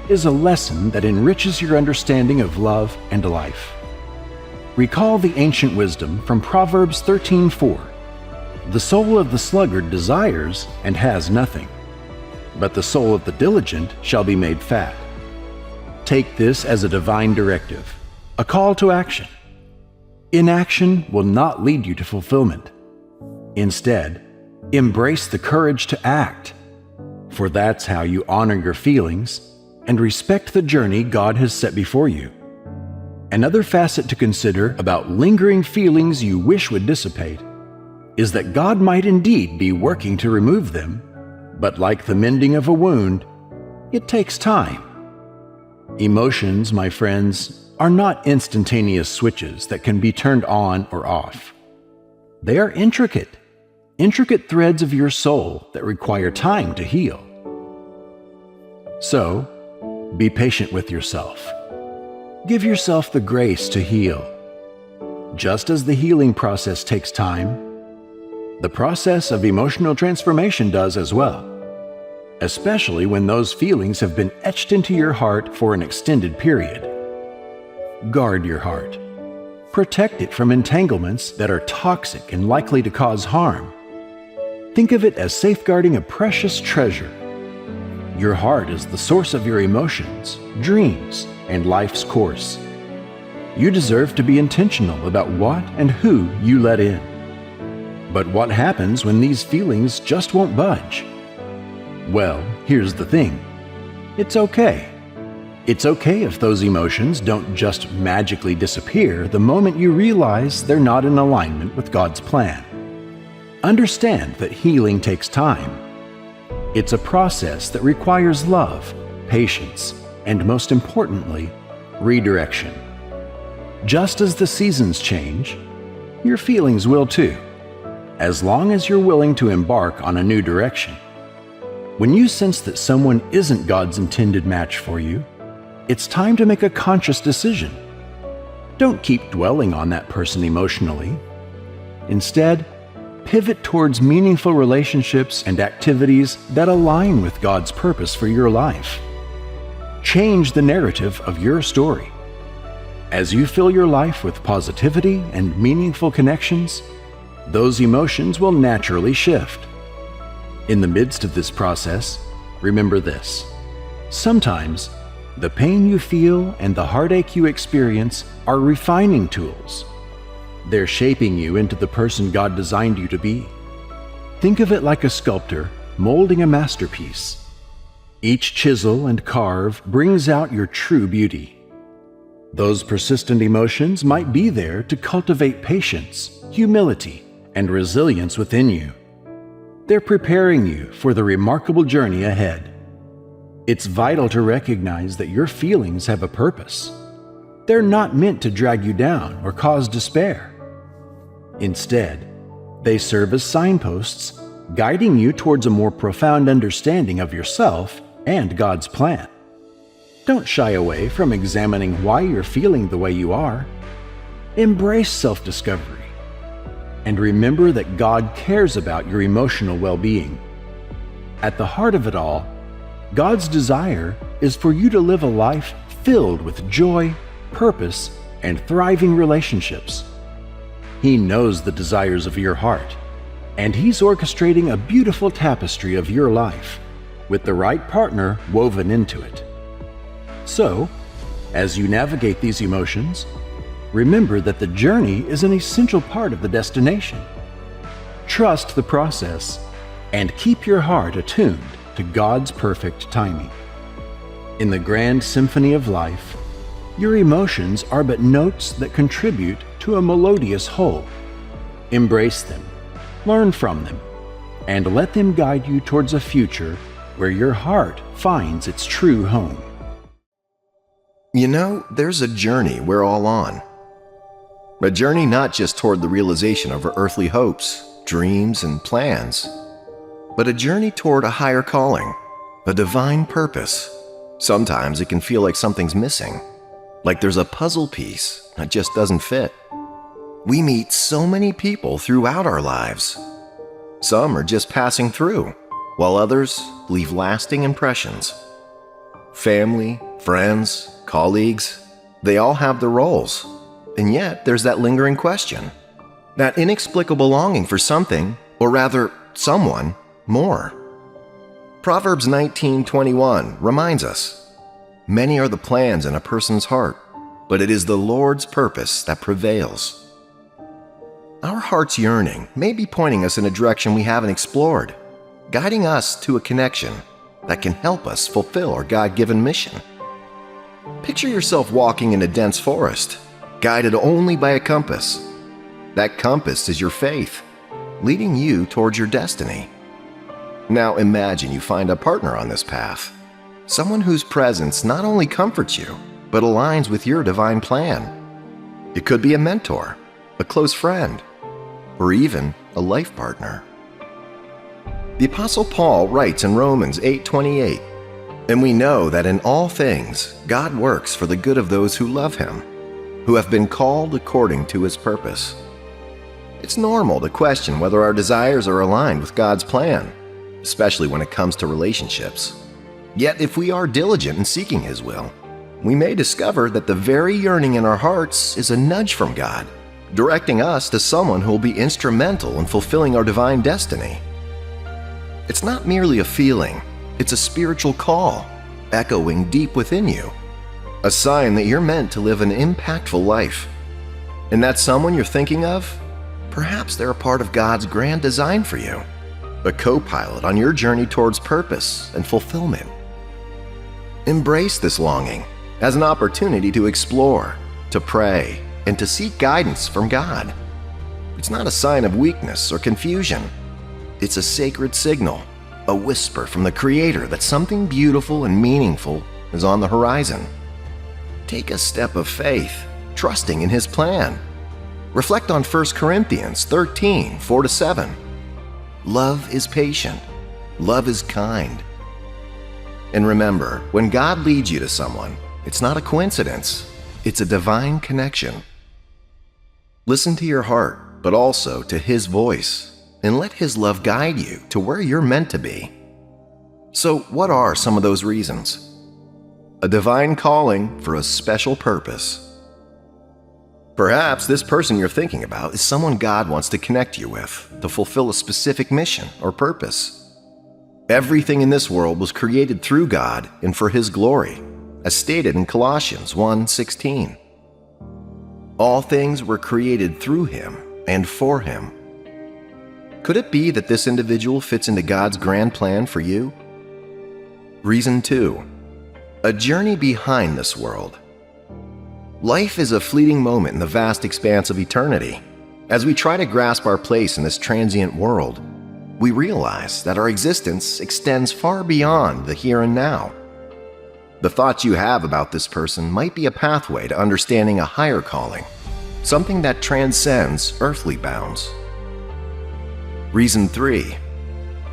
is a lesson that enriches your understanding of love and life. Recall the ancient wisdom from Proverbs 13:4. The soul of the sluggard desires and has nothing, but the soul of the diligent shall be made fat. Take this as a divine directive, a call to action. Inaction will not lead you to fulfillment. Instead, embrace the courage to act, for that's how you honor your feelings and respect the journey God has set before you. Another facet to consider about lingering feelings you wish would dissipate is that God might indeed be working to remove them, but like the mending of a wound, it takes time. Emotions, my friends, are not instantaneous switches that can be turned on or off. They are intricate threads of your soul that require time to heal. So, be patient with yourself. Give yourself the grace to heal. Just as the healing process takes time, the process of emotional transformation does as well, especially when those feelings have been etched into your heart for an extended period. Guard your heart. Protect it from entanglements that are toxic and likely to cause harm. Think of it as safeguarding a precious treasure. Your heart is the source of your emotions, dreams, and life's course. You deserve to be intentional about what and who you let in. But what happens when these feelings just won't budge? Well, here's the thing. It's okay. It's okay if those emotions don't just magically disappear the moment you realize they're not in alignment with God's plan. Understand that healing takes time. It's a process that requires love, patience, and most importantly, redirection. Just as the seasons change, your feelings will too, as long as you're willing to embark on a new direction. When you sense that someone isn't God's intended match for you, it's time to make a conscious decision. Don't keep dwelling on that person emotionally. Instead, pivot towards meaningful relationships and activities that align with God's purpose for your life. Change the narrative of your story. As you fill your life with positivity and meaningful connections, those emotions will naturally shift. In the midst of this process, remember this: sometimes the pain you feel and the heartache you experience are refining tools. They're shaping you into the person God designed you to be. Think of it like a sculptor molding a masterpiece. Each chisel and carve brings out your true beauty. Those persistent emotions might be there to cultivate patience, humility, and resilience within you. They're preparing you for the remarkable journey ahead. It's vital to recognize that your feelings have a purpose. They're not meant to drag you down or cause despair. Instead, They serve as signposts, guiding you towards a more profound understanding of yourself and God's plan. Don't shy away from examining why you're feeling the way you are. Embrace self-discovery. And remember that God cares about your emotional well-being. At the heart of it all, God's desire is for you to live a life filled with joy, purpose, and thriving relationships. He knows the desires of your heart, and He's orchestrating a beautiful tapestry of your life, with the right partner woven into it. So, as you navigate these emotions, remember that the journey is an essential part of the destination. Trust the process, and keep your heart attuned to God's perfect timing. In the grand symphony of life, your emotions are but notes that contribute to a melodious whole. Embrace them, learn from them, and let them guide you towards a future where your heart finds its true home. You know, there's a journey we're all on. A journey not just toward the realization of our earthly hopes, dreams, and plans, but a journey toward a higher calling, a divine purpose. Sometimes it can feel like something's missing, like there's a puzzle piece that just doesn't fit. We meet so many people throughout our lives. Some are just passing through, while others leave lasting impressions. Family, friends, colleagues, they all have their roles. And yet there's that lingering question, that inexplicable longing for something, or rather, someone, more. Proverbs 19:21 reminds us, "Many are the plans in a person's heart, but it is the Lord's purpose that prevails." Our heart's yearning may be pointing us in a direction we haven't explored, guiding us to a connection that can help us fulfill our God-given mission. Picture yourself walking in a dense forest, guided only by a compass. That compass is your faith, leading you towards your destiny. Now imagine you find a partner on this path, someone whose presence not only comforts you, but aligns with your divine plan. It could be a mentor, a close friend, or even a life partner. The Apostle Paul writes in Romans 8:28, "And we know that in all things God works for the good of those who love Him, who have been called according to His purpose." It's normal to question whether our desires are aligned with God's plan, especially when it comes to relationships. Yet if we are diligent in seeking His will, we may discover that the very yearning in our hearts is a nudge from God, directing us to someone who will be instrumental in fulfilling our divine destiny. It's not merely a feeling, it's a spiritual call, echoing deep within you, a sign that you're meant to live an impactful life. And that someone you're thinking of, perhaps they're a part of God's grand design for you, a co-pilot on your journey towards purpose and fulfillment. Embrace this longing as an opportunity to explore, to pray, and to seek guidance from God. It's not a sign of weakness or confusion. It's a sacred signal, a whisper from the Creator that something beautiful and meaningful is on the horizon. Take a step of faith, trusting in His plan. Reflect on 1 Corinthians 13:4-7. Love is patient. Love is kind. And remember, when God leads you to someone, it's not a coincidence. It's a divine connection. Listen to your heart, but also to His voice, and let His love guide you to where you're meant to be. So, what are some of those reasons? A divine calling for a special purpose. Perhaps this person you're thinking about is someone God wants to connect you with to fulfill a specific mission or purpose. Everything in this world was created through God and for His glory, as stated in Colossians 1:16. All things were created through Him and for Him. Could it be that this individual fits into God's grand plan for you? Reason 2. A journey behind this world. Life is a fleeting moment in the vast expanse of eternity. As we try to grasp our place in this transient world, we realize that our existence extends far beyond the here and now. The thoughts you have about this person might be a pathway to understanding a higher calling, something that transcends earthly bounds. Reason 3.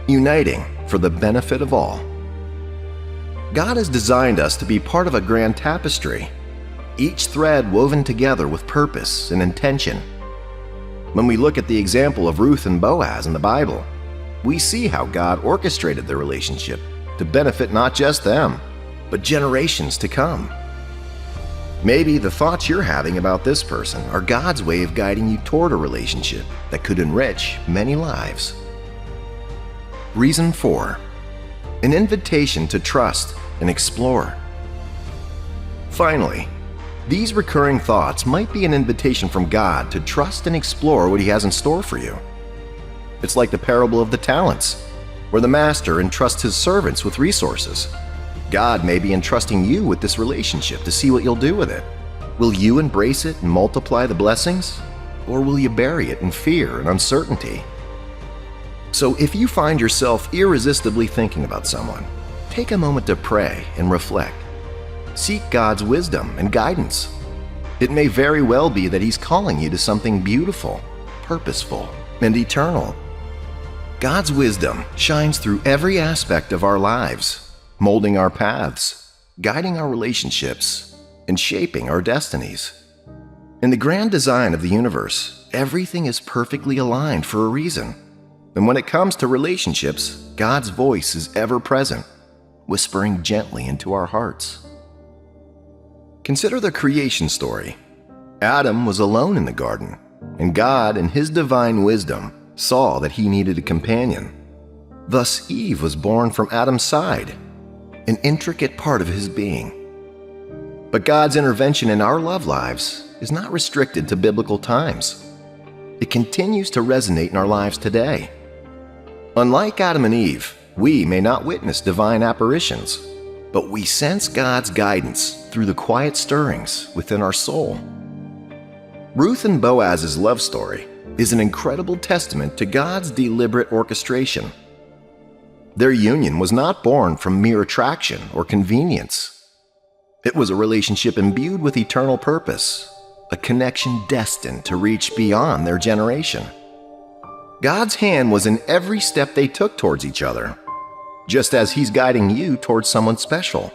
Uniting for the benefit of all. God has designed us to be part of a grand tapestry, each thread woven together with purpose and intention. When we look at the example of Ruth and Boaz in the Bible, we see how God orchestrated their relationship to benefit not just them, but generations to come. Maybe the thoughts you're having about this person are God's way of guiding you toward a relationship that could enrich many lives. Reason 4. An invitation to trust and explore. Finally, these recurring thoughts might be an invitation from God to trust and explore what He has in store for you. It's like the parable of the talents, where the master entrusts his servants with resources. God may be entrusting you with this relationship to see what you'll do with it. Will you embrace it and multiply the blessings? Or will you bury it in fear and uncertainty? So if you find yourself irresistibly thinking about someone, take a moment to pray and reflect. Seek God's wisdom and guidance. It may very well be that He's calling you to something beautiful, purposeful, and eternal. God's wisdom shines through every aspect of our lives, molding our paths, guiding our relationships, and shaping our destinies. In the grand design of the universe, everything is perfectly aligned for a reason. And when it comes to relationships, God's voice is ever present, whispering gently into our hearts. Consider the creation story. Adam was alone in the garden, and God, in His divine wisdom, saw that he needed a companion. Thus, Eve was born from Adam's side, an intricate part of his being. But God's intervention in our love lives is not restricted to biblical times. It continues to resonate in our lives today. Unlike Adam and Eve, we may not witness divine apparitions, but we sense God's guidance through the quiet stirrings within our soul. Ruth and Boaz's love story is an incredible testament to God's deliberate orchestration. Their union was not born from mere attraction or convenience. It was a relationship imbued with eternal purpose, a connection destined to reach beyond their generation. God's hand was in every step they took towards each other, just as He's guiding you towards someone special.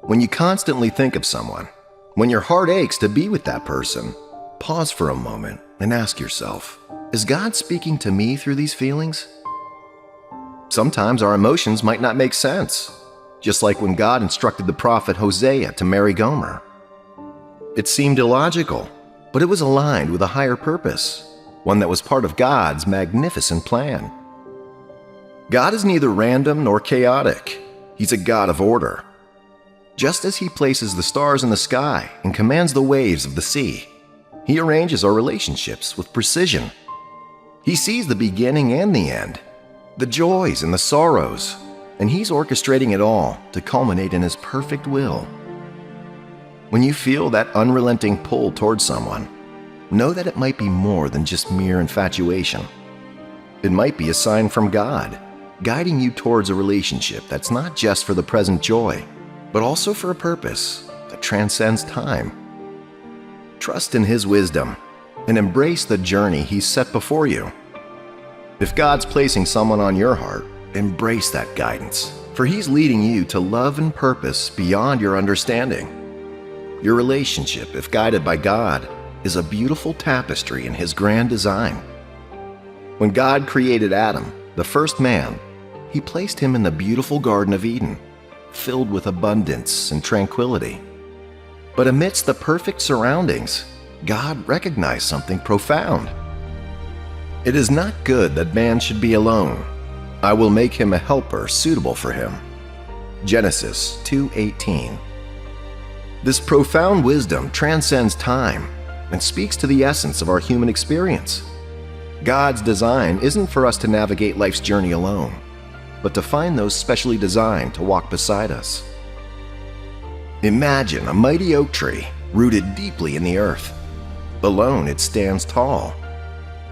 When you constantly think of someone, when your heart aches to be with that person, pause for a moment and ask yourself, is God speaking to me through these feelings? Sometimes our emotions might not make sense, just like when God instructed the prophet Hosea to marry Gomer. It seemed illogical, but it was aligned with a higher purpose, one that was part of God's magnificent plan. God is neither random nor chaotic. He's a God of order. Just as He places the stars in the sky and commands the waves of the sea, He arranges our relationships with precision. He sees the beginning and the end, the joys and the sorrows, and He's orchestrating it all to culminate in His perfect will. When you feel that unrelenting pull towards someone, know that it might be more than just mere infatuation. It might be a sign from God, guiding you towards a relationship that's not just for the present joy, but also for a purpose that transcends time. Trust in His wisdom and embrace the journey He's set before you. If God's placing someone on your heart, embrace that guidance, for He's leading you to love and purpose beyond your understanding. Your relationship, if guided by God, is a beautiful tapestry in His grand design. When God created Adam, the first man, He placed him in the beautiful Garden of Eden, filled with abundance and tranquility. But amidst the perfect surroundings, God recognized something profound. It is not good that man should be alone. I will make him a helper suitable for him. Genesis 2:18. This profound wisdom transcends time and speaks to the essence of our human experience. God's design isn't for us to navigate life's journey alone, but to find those specially designed to walk beside us. Imagine a mighty oak tree rooted deeply in the earth. Alone it stands tall,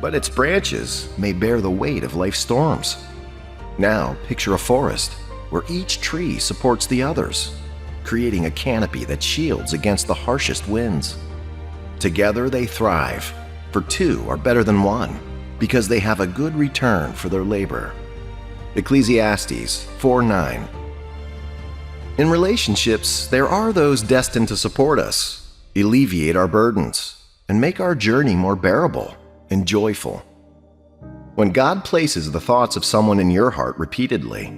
but its branches may bear the weight of life's storms. Now picture a forest where each tree supports the others, creating a canopy that shields against the harshest winds. Together they thrive, for two are better than one, because they have a good return for their labor. Ecclesiastes 4:9. In relationships, there are those destined to support us, alleviate our burdens, and make our journey more bearable and joyful. When God places the thoughts of someone in your heart repeatedly,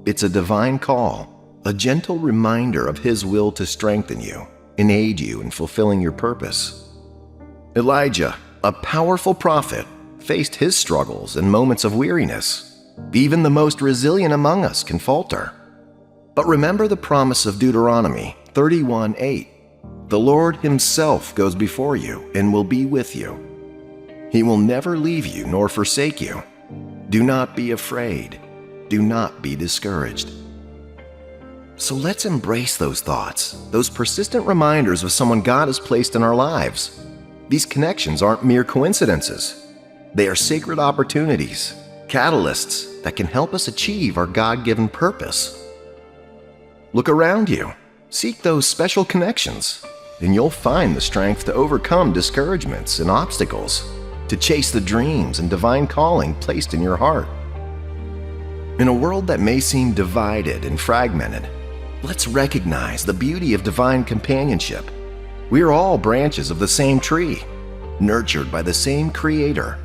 it's a divine call, a gentle reminder of His will to strengthen you and aid you in fulfilling your purpose. Elijah, a powerful prophet, faced his struggles and moments of weariness. Even the most resilient among us can falter. But remember the promise of Deuteronomy 31:8. The Lord Himself goes before you and will be with you. He will never leave you nor forsake you. Do not be afraid. Do not be discouraged. So let's embrace those thoughts, those persistent reminders of someone God has placed in our lives. These connections aren't mere coincidences. They are sacred opportunities, catalysts that can help us achieve our God-given purpose. Look around you, seek those special connections, and you'll find the strength to overcome discouragements and obstacles, to chase the dreams and divine calling placed in your heart. In a world that may seem divided and fragmented, let's recognize the beauty of divine companionship. We are all branches of the same tree, nurtured by the same Creator.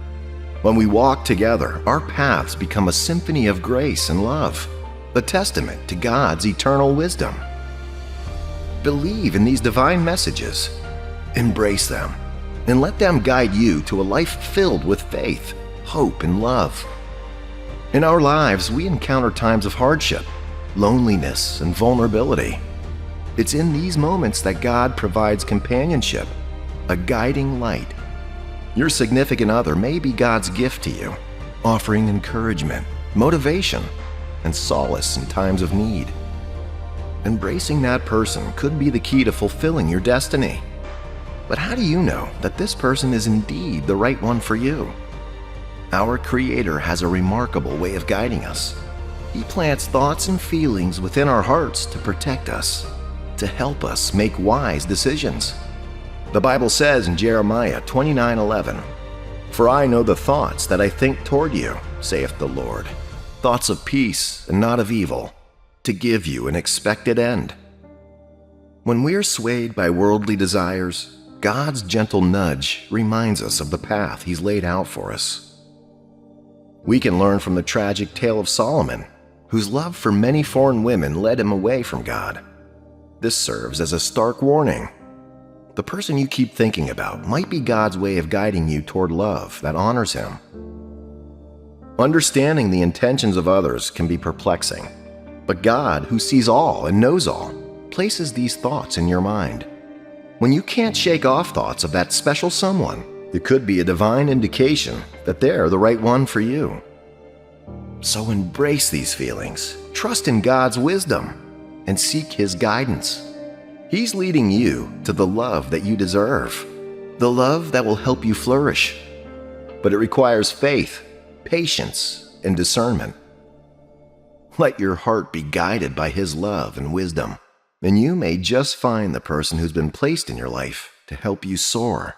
When we walk together, our paths become a symphony of grace and love, a testament to God's eternal wisdom. Believe in these divine messages, embrace them, and let them guide you to a life filled with faith, hope, and love. In our lives, we encounter times of hardship, loneliness, and vulnerability. It's in these moments that God provides companionship, a guiding light. Your significant other may be God's gift to you, offering encouragement, motivation, and solace in times of need. Embracing that person could be the key to fulfilling your destiny. But how do you know that this person is indeed the right one for you? Our Creator has a remarkable way of guiding us. He plants thoughts and feelings within our hearts to protect us, to help us make wise decisions. The Bible says in Jeremiah 29:11, "For I know the thoughts that I think toward you, saith the Lord, thoughts of peace and not of evil, to give you an expected end." When we are swayed by worldly desires, God's gentle nudge reminds us of the path He's laid out for us. We can learn from the tragic tale of Solomon, whose love for many foreign women led him away from God. This serves as a stark warning. The person you keep thinking about might be God's way of guiding you toward love that honors Him. Understanding the intentions of others can be perplexing, but God, who sees all and knows all, places these thoughts in your mind. When you can't shake off thoughts of that special someone, it could be a divine indication that they're the right one for you. So embrace these feelings, trust in God's wisdom, and seek His guidance. He's leading you to the love that you deserve, the love that will help you flourish. But it requires faith, patience, and discernment. Let your heart be guided by His love and wisdom, and you may just find the person who's been placed in your life to help you soar